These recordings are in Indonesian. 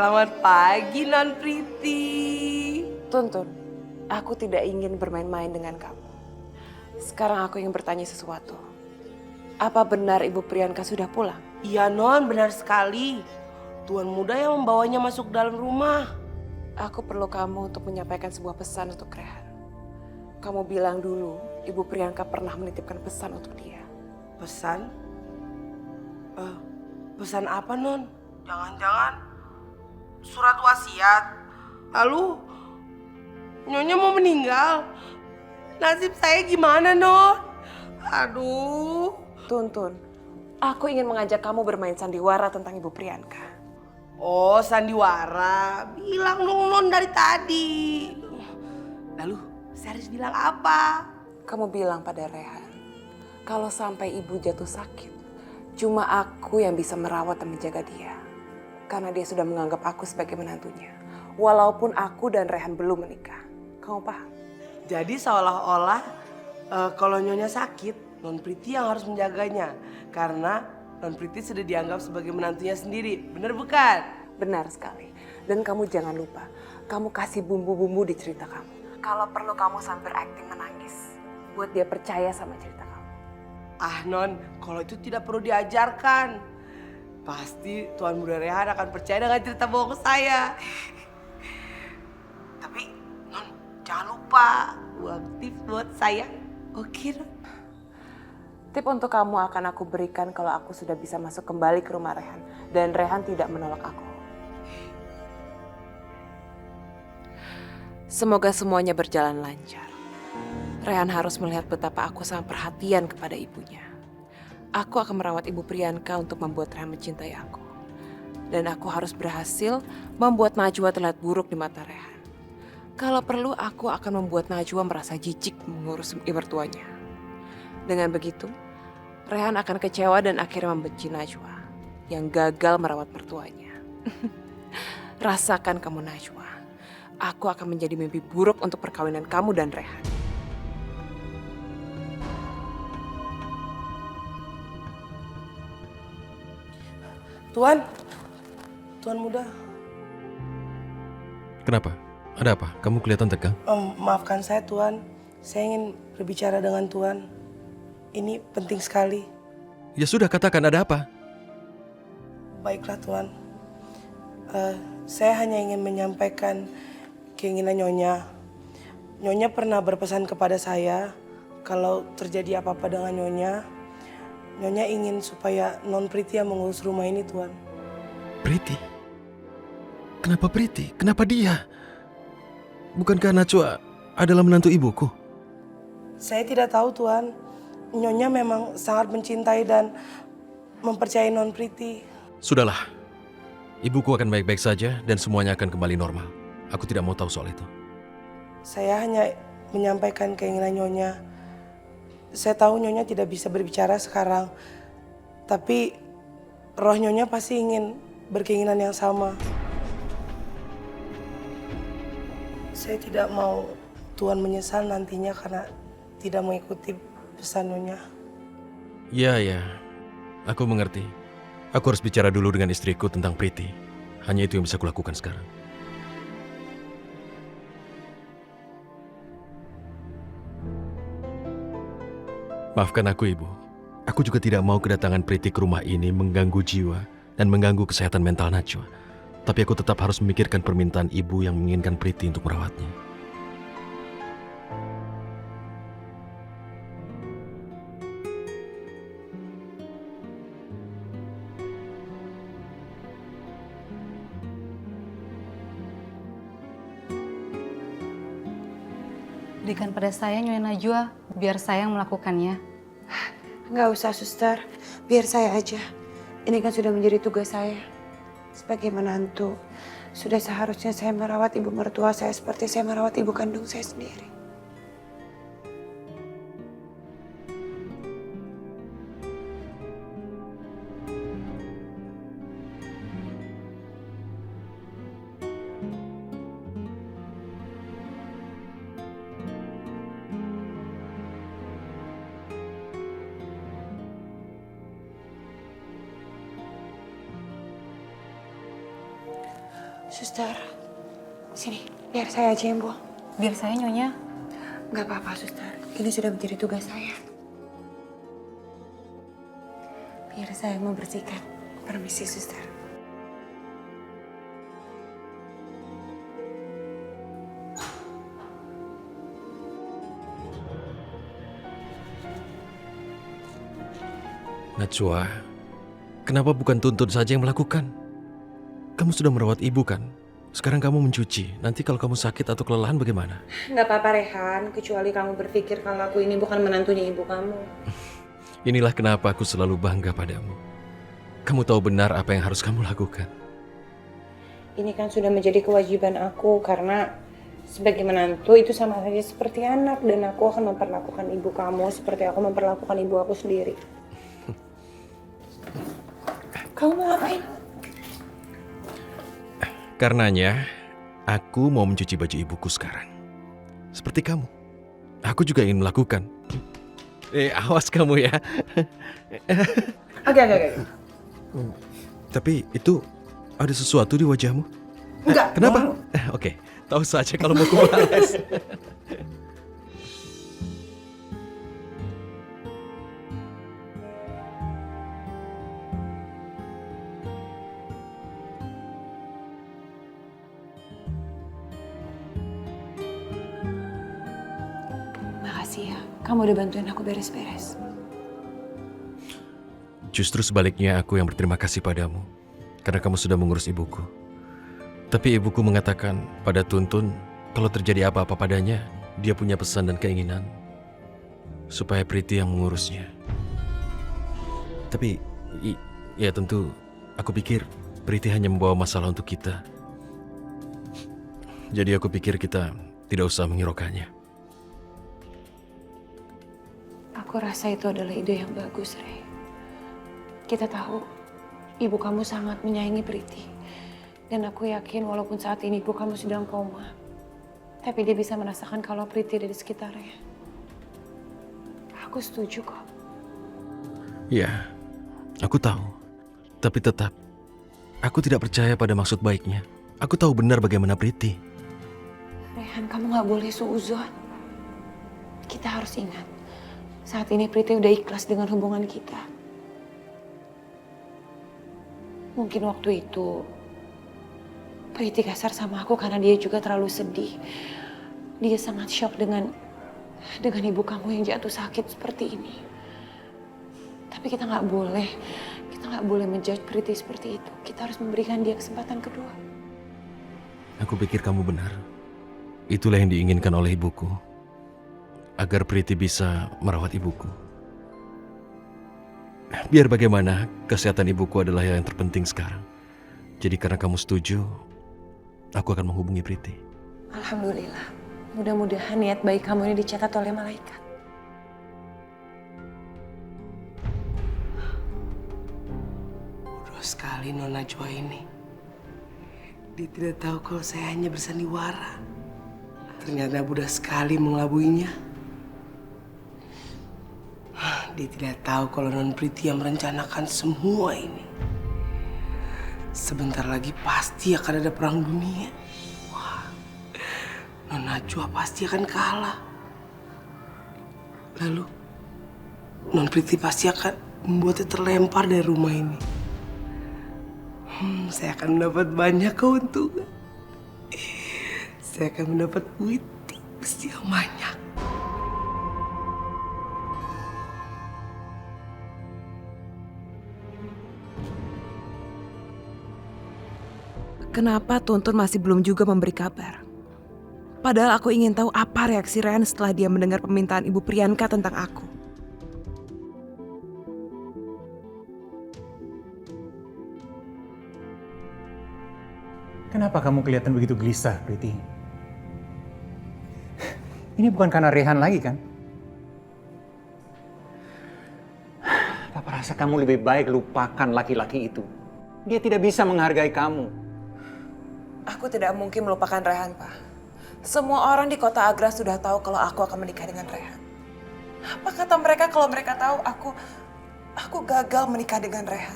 Selamat pagi, Non Priti. Tuntun, aku tidak ingin bermain-main dengan kamu. Sekarang aku ingin bertanya sesuatu. Apa benar Ibu Priyanka sudah pulang? Iya, Non, benar sekali. Tuan muda yang membawanya masuk dalam rumah. Aku perlu kamu untuk menyampaikan sebuah pesan untuk Rehan. Kamu bilang dulu, Ibu Priyanka pernah menitipkan pesan untuk dia. Pesan? Pesan apa, Non? Jangan-jangan surat wasiat. Lalu, Nyonya mau meninggal. Nasib saya gimana, Non? Aduh. Tuntun, aku ingin mengajak kamu bermain sandiwara tentang Ibu Priyanka. Oh, sandiwara. Bilang dong, Non, dari tadi. Lalu, saya harus bilang apa? Kamu bilang pada Rehan, kalau sampai ibu jatuh sakit, cuma aku yang bisa merawat dan menjaga dia. Karena dia sudah menganggap aku sebagai menantunya. Walaupun aku dan Rehan belum menikah. Kamu paham? Jadi seolah-olah kalau Nyonya sakit, Non Priti yang harus menjaganya. Karena Non Priti sudah dianggap sebagai menantunya sendiri. Bener bukan? Benar sekali. Dan kamu jangan lupa, kamu kasih bumbu-bumbu di cerita kamu. Kalau perlu kamu sampai acting menangis. Buat dia percaya sama cerita kamu. Ah Non, kalau itu tidak perlu diajarkan. Pasti Tuan Muda Rehan akan percaya dengan cerita bohong saya. Tapi Non, jangan lupa uang tips buat saya. Oke Non? Tip untuk kamu akan aku berikan kalau aku sudah bisa masuk kembali ke rumah Rehan. Dan Rehan tidak menolak aku. Semoga semuanya berjalan lancar. Rehan harus melihat betapa aku sangat perhatian kepada ibunya. Aku akan merawat Ibu Priyanka untuk membuat Rehan mencintai aku. Dan aku harus berhasil membuat Najwa terlihat buruk di mata Rehan. Kalau perlu aku akan membuat Najwa merasa jijik mengurus mertuanya. Dengan begitu, Rehan akan kecewa dan akhirnya membenci Najwa yang gagal merawat mertuanya. Rasakan kamu Najwa, aku akan menjadi mimpi buruk untuk perkawinan kamu dan Rehan. Tuan, Tuan Muda, Kenapa? Ada apa? Kamu kelihatan tegang. maafkan saya Tuan. Saya ingin berbicara dengan Tuan. Ini penting sekali. Ya sudah, katakan ada apa? Baiklah Tuan. Saya hanya ingin menyampaikan keinginan Nyonya. Nyonya pernah berpesan kepada saya kalau terjadi apa-apa dengan Nyonya, Nyonya ingin supaya Non Priti yang mengurus rumah ini Tuan. Priti? Kenapa Priti? Kenapa dia? Bukankah Najwa adalah menantu ibuku? Saya tidak tahu Tuan. Nyonya memang sangat mencintai dan mempercayai Non Priti. Sudahlah. Ibuku akan baik-baik saja dan semuanya akan kembali normal. Aku tidak mau tahu soal itu. Saya hanya menyampaikan keinginan Nyonya. Saya tahu Nyonya tidak bisa berbicara sekarang, tapi roh Nyonya pasti ingin berkeinginan yang sama. Saya tidak mau Tuan menyesal nantinya karena tidak mengikuti pesan Nyonya. Ya, aku mengerti. Aku harus bicara dulu dengan istriku tentang Priti. Hanya itu yang bisa kulakukan sekarang. Maafkan aku, Ibu. Aku juga tidak mau kedatangan Priti ke rumah ini mengganggu jiwa dan mengganggu kesehatan mental Najwa. Tapi aku tetap harus memikirkan permintaan Ibu yang menginginkan Priti untuk merawatnya. Berikan pada saya Nyonya Najwa, biar saya yang melakukannya. Nggak usah, suster. Biar saya aja. Ini kan sudah menjadi tugas saya. Sebagai menantu, sudah seharusnya saya merawat ibu mertua saya seperti saya merawat ibu kandung saya sendiri. Suster, sini, biar saya aja yang buang. Biar saya Nyonya. Gak apa-apa, suster. Ini sudah menjadi tugas saya. Biar saya yang membersihkan. Permisi, suster. Najwa, kenapa bukan Tuntun saja yang melakukan? Kamu sudah merawat ibu kan? Sekarang kamu mencuci. Nanti kalau kamu sakit atau kelelahan bagaimana? Gak apa-apa, Rehan. Kecuali kamu berpikir kalau aku ini bukan menantunya ibu kamu. Inilah kenapa aku selalu bangga padamu. Kamu tahu benar apa yang harus kamu lakukan. Ini kan sudah menjadi kewajiban aku karena sebagai menantu itu sama saja seperti anak. Dan aku akan memperlakukan ibu kamu seperti aku memperlakukan ibu aku sendiri. Kamu mau ngapain? Karenanya, aku mau mencuci baju ibuku sekarang. Seperti kamu. Aku juga ingin melakukan. Awas kamu ya. Oke. Tapi itu ada sesuatu di wajahmu. Enggak. Kenapa? Oke, tahu saja kalau mau kubalas. Makasih ya, kamu udah bantuin aku beres-beres. Justru sebaliknya aku yang berterima kasih padamu. Karena kamu sudah mengurus ibuku. Tapi ibuku mengatakan pada Tuntun, kalau terjadi apa-apa padanya, dia punya pesan dan keinginan supaya Priti yang mengurusnya. Tapi, ya tentu, aku pikir Priti hanya membawa masalah untuk kita. Jadi aku pikir kita tidak usah menghiraukannya. Aku rasa itu adalah ide yang bagus, Rey. Kita tahu ibu kamu sangat menyayangi Priti. Dan aku yakin walaupun saat ini ibu kamu sedang koma, tapi dia bisa merasakan kalau Priti ada di sekitarnya. Aku setuju kok. Ya, aku tahu. Tapi tetap, aku tidak percaya pada maksud baiknya. Aku tahu benar bagaimana Priti. Rehan, kamu gak boleh suuzon. Kita harus ingat, saat ini Priti udah ikhlas dengan hubungan kita. Mungkin waktu itu Priti kasar sama aku karena dia juga terlalu sedih. Dia sangat shock dengan ibu kamu yang jatuh sakit seperti ini. Tapi kita nggak boleh menjudge Priti seperti itu. Kita harus memberikan dia kesempatan kedua. Aku pikir kamu benar. Itulah yang diinginkan oleh ibuku. Agar Priti bisa merawat ibuku. Biar bagaimana, kesehatan ibuku adalah yang terpenting sekarang. Jadi karena kamu setuju, aku akan menghubungi Priti. Alhamdulillah. Mudah-mudahan niat baik kamu ini dicatat oleh malaikat. Bodoh sekali Nona Najwa ini. Dia tidak tahu kalau saya hanya bersandiwara. Ternyata mudah sekali mengelabuinya. Dia tidak tahu kalau Non Priti yang merencanakan semua ini. Sebentar lagi pasti akan ada perang dunia. Wah, Non Najwa pasti akan kalah. Lalu, Non Priti pasti akan membuatnya terlempar dari rumah ini. Saya akan mendapat banyak keuntungan. Saya akan mendapat duit yang banyak. Kenapa Tuntun masih belum juga memberi kabar? Padahal aku ingin tahu apa reaksi Rehan setelah dia mendengar permintaan Ibu Priyanka tentang aku. Kenapa kamu kelihatan begitu gelisah, Priti? Ini bukan karena Rehan lagi, kan? Papa rasa kamu lebih baik lupakan laki-laki itu. Dia tidak bisa menghargai kamu. Aku tidak mungkin melupakan Rehan, Pak. Semua orang di kota Agra sudah tahu kalau aku akan menikah dengan Rehan. Apa kata mereka kalau mereka tahu aku gagal menikah dengan Rehan?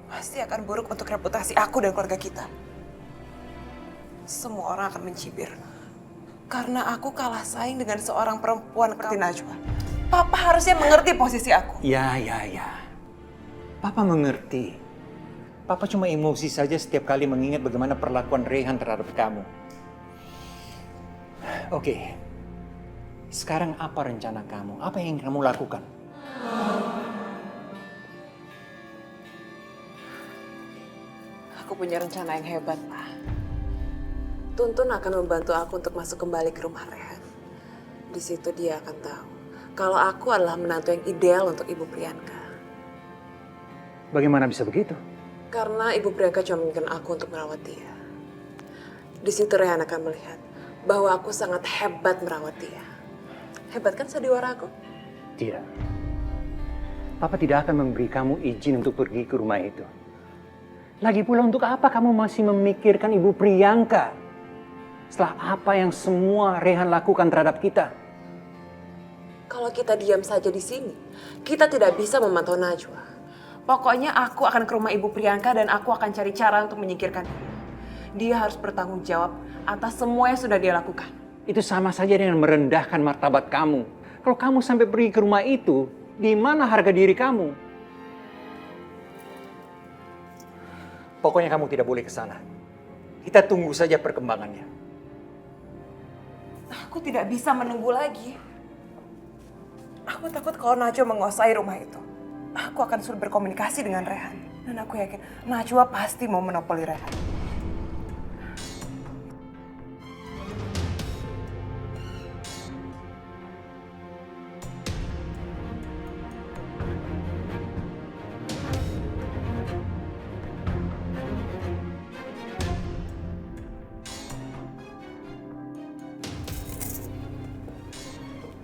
Pasti akan buruk untuk reputasi aku dan keluarga kita. semua orang akan mencibir. Karena aku kalah saing dengan seorang perempuan seperti Najwa. Papa harusnya mengerti posisi aku. Ya. Papa mengerti. Papa cuma emosi saja setiap kali mengingat bagaimana perlakuan Rehan terhadap kamu. Oke. Sekarang apa rencana kamu? Apa yang ingin kamu lakukan? Aku punya rencana yang hebat, Pak. Tuntun akan membantu aku untuk masuk kembali ke rumah Rehan. Di situ dia akan tahu kalau aku adalah menantu yang ideal untuk Ibu Priyanka. Bagaimana bisa begitu? Karena Ibu Priyanka cuma menginginkan aku untuk merawat dia. Di situ Rehan akan melihat bahwa aku sangat hebat merawat dia. Hebat kan sandiwara aku? Tidak. Papa tidak akan memberi kamu izin untuk pergi ke rumah itu. Lagi pula untuk apa kamu masih memikirkan Ibu Priyanka? Setelah apa yang semua Rehan lakukan terhadap kita. Kalau kita diam saja di sini, kita tidak bisa memantau Najwa. Pokoknya aku akan ke rumah Ibu Priyanka dan aku akan cari cara untuk menyingkirkan dia. Dia harus bertanggung jawab atas semua yang sudah dia lakukan. Itu sama saja dengan merendahkan martabat kamu. Kalau kamu sampai pergi ke rumah itu, di mana harga diri kamu? Pokoknya kamu tidak boleh ke sana. Kita tunggu saja perkembangannya. Aku tidak bisa menunggu lagi. Aku takut kalau Najwa menguasai rumah itu. Aku akan sulit berkomunikasi dengan Rehan. Dan aku yakin Najwa pasti mau monopoli Rehan.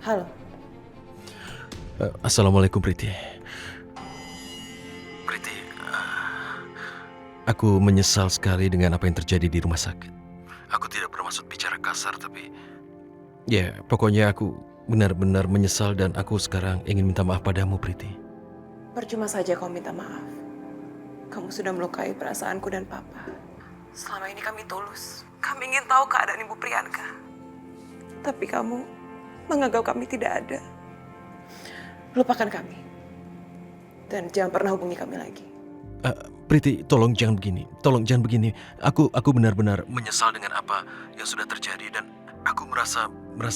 Halo. Assalamualaikum Priti. Priti, aku menyesal sekali dengan apa yang terjadi di rumah sakit. Aku tidak bermaksud bicara kasar, tapi ya pokoknya aku benar-benar menyesal dan aku sekarang ingin minta maaf padamu Priti. Percuma saja kau minta maaf. Kamu sudah melukai perasaanku dan Papa. Selama ini kami tulus. Kami ingin tahu keadaan Ibu Priyanka. Tapi kamu menganggap kami tidak ada. Lupakan kami. Dan jangan pernah hubungi kami lagi. Priti, tolong jangan begini. Tolong jangan begini. Aku benar-benar menyesal dengan apa yang sudah terjadi dan aku merasa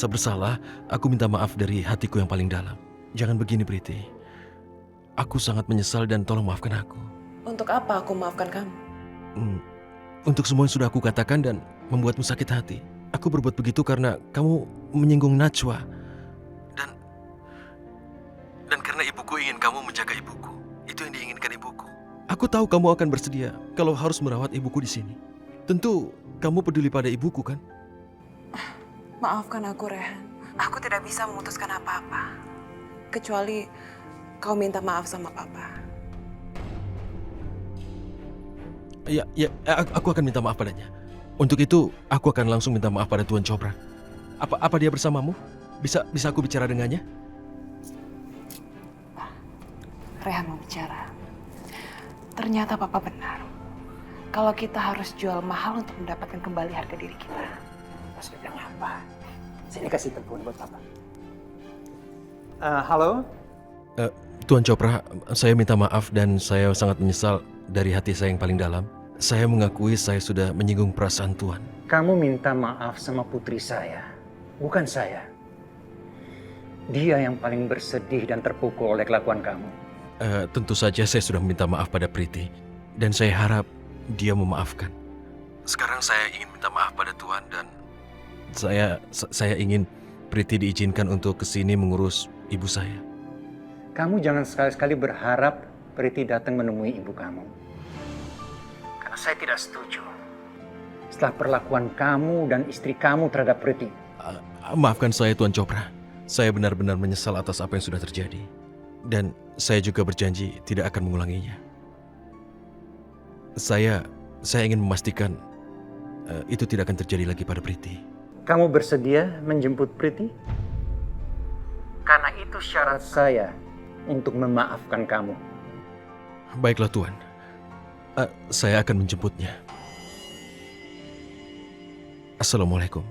bersalah. Aku minta maaf dari hatiku yang paling dalam. Jangan begini, Priti. Aku sangat menyesal dan tolong maafkan aku. Untuk apa aku maafkan kamu? Untuk semua yang sudah aku katakan dan membuatmu sakit hati. Aku berbuat begitu karena kamu menyinggung Najwa. Dan karena ibuku ingin kamu menjaga ibuku. Itu yang diinginkan ibuku. Aku tahu kamu akan bersedia kalau harus merawat ibuku di sini. Tentu kamu peduli pada ibuku kan? Maafkan aku, Rehan. Aku tidak bisa memutuskan apa-apa. Kecuali kau minta maaf sama Papa. Ya, aku akan minta maaf padanya. Untuk itu, aku akan langsung minta maaf pada Tuan Chopra. Apa dia bersamamu? Bisa aku bicara dengannya? Rehan mau bicara. Ternyata Papa benar. Kalau kita harus jual mahal untuk mendapatkan kembali harga diri kita. Mas bilang apa? Sini kasih telepon buat Papa. Halo? Tuan Chopra, saya minta maaf dan saya sangat menyesal dari hati saya yang paling dalam. Saya mengakui saya sudah menyinggung perasaan Tuan. Kamu minta maaf sama putri saya, bukan saya. Dia yang paling bersedih dan terpukul oleh kelakuan kamu. Tentu saja saya sudah meminta maaf pada Priti. Dan saya harap dia memaafkan. Sekarang saya ingin minta maaf pada Tuan dan saya ingin Priti diizinkan untuk kesini mengurus ibu saya. Kamu jangan sekali-sekali berharap Priti datang menemui ibu kamu. Karena saya tidak setuju. Setelah perlakuan kamu dan istri kamu terhadap Priti. Maafkan saya Tuan Chopra. Saya benar-benar menyesal atas apa yang sudah terjadi. Dan saya juga berjanji tidak akan mengulanginya. Saya ingin memastikan itu tidak akan terjadi lagi pada Priti. Kamu bersedia menjemput Priti? Karena itu syarat saya untuk memaafkan kamu. Baiklah Tuan. Saya akan menjemputnya. Assalamualaikum.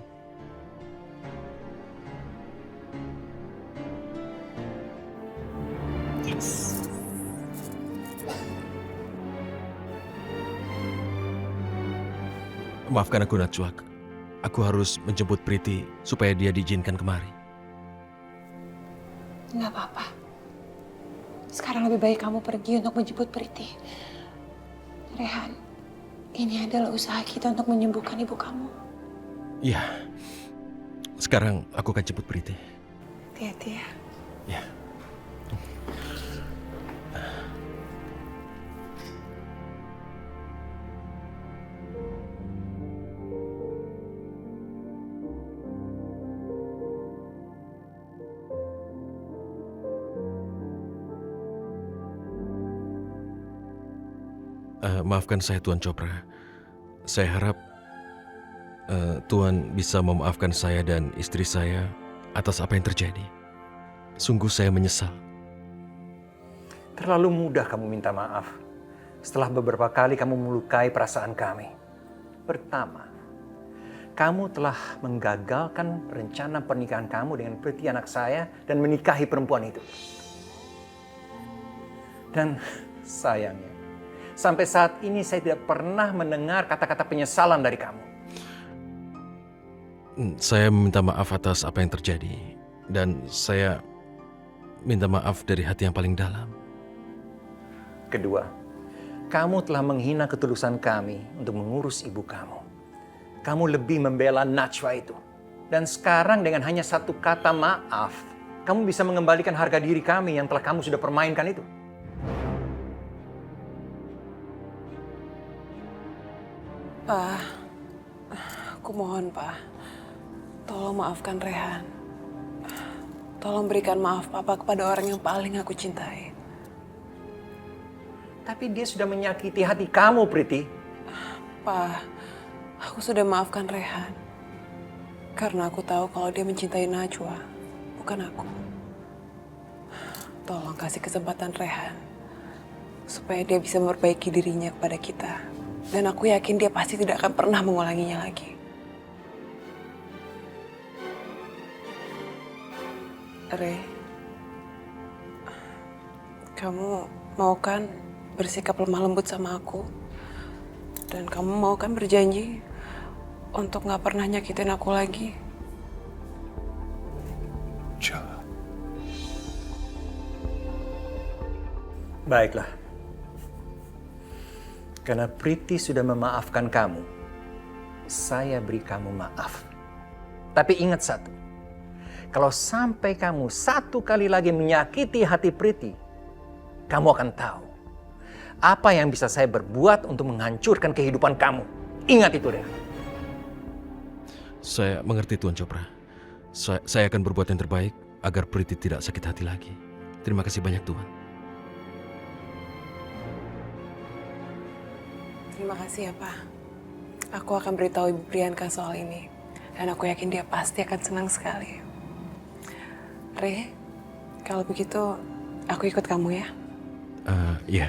Yes. Maafkan aku Najwa. Aku harus menjemput Priti supaya dia diizinkan kemari. Nggak apa-apa. Sekarang lebih baik kamu pergi untuk menjemput Priti. Rehan, ini adalah usaha kita untuk menyembuhkan ibu kamu. Iya. Sekarang aku akan jemput Priti. Hati-hati ya. Ya. Maafkan saya Tuan Chopra. Saya harap Tuan bisa memaafkan saya dan istri saya atas apa yang terjadi. Sungguh saya menyesal. Terlalu mudah kamu minta maaf. Setelah beberapa kali kamu melukai perasaan kami. Pertama, kamu telah menggagalkan rencana pernikahan kamu dengan Priti anak saya dan menikahi perempuan itu. Dan sayangnya, sampai saat ini saya tidak pernah mendengar kata-kata penyesalan dari kamu. Saya meminta maaf atas apa yang terjadi. Dan saya minta maaf dari hati yang paling dalam. Kedua, kamu telah menghina ketulusan kami untuk mengurus ibu kamu. Kamu lebih membela Najwa itu. Dan sekarang dengan hanya satu kata maaf, kamu bisa mengembalikan harga diri kami yang telah kamu sudah permainkan itu. Pak, aku mohon Pak, tolong maafkan Rehan. Tolong berikan maaf Papa kepada orang yang paling aku cintai. Tapi dia sudah menyakiti hati kamu, Priti. Pak, aku sudah maafkan Rehan. Karena aku tahu kalau dia mencintai Najwa, bukan aku. Tolong kasih kesempatan Rehan. Supaya dia bisa memperbaiki dirinya kepada kita. Dan aku yakin dia pasti tidak akan pernah mengulanginya lagi. Re, kamu mau kan bersikap lemah lembut sama aku? Dan kamu mau kan berjanji untuk gak pernah nyakitin aku lagi? Baiklah. Karena Priti sudah memaafkan kamu, saya beri kamu maaf. Tapi ingat satu, kalau sampai kamu satu kali lagi menyakiti hati Priti, kamu akan tahu apa yang bisa saya berbuat untuk menghancurkan kehidupan kamu. Ingat itu, Rehan. Saya mengerti Tuan Chopra. Saya akan berbuat yang terbaik agar Priti tidak sakit hati lagi. Terima kasih banyak Tuan. Terima kasih ya, Pak. Aku akan beritahu Ibu Priyanka soal ini. Dan aku yakin dia pasti akan senang sekali. Re, kalau begitu aku ikut kamu ya. Ya.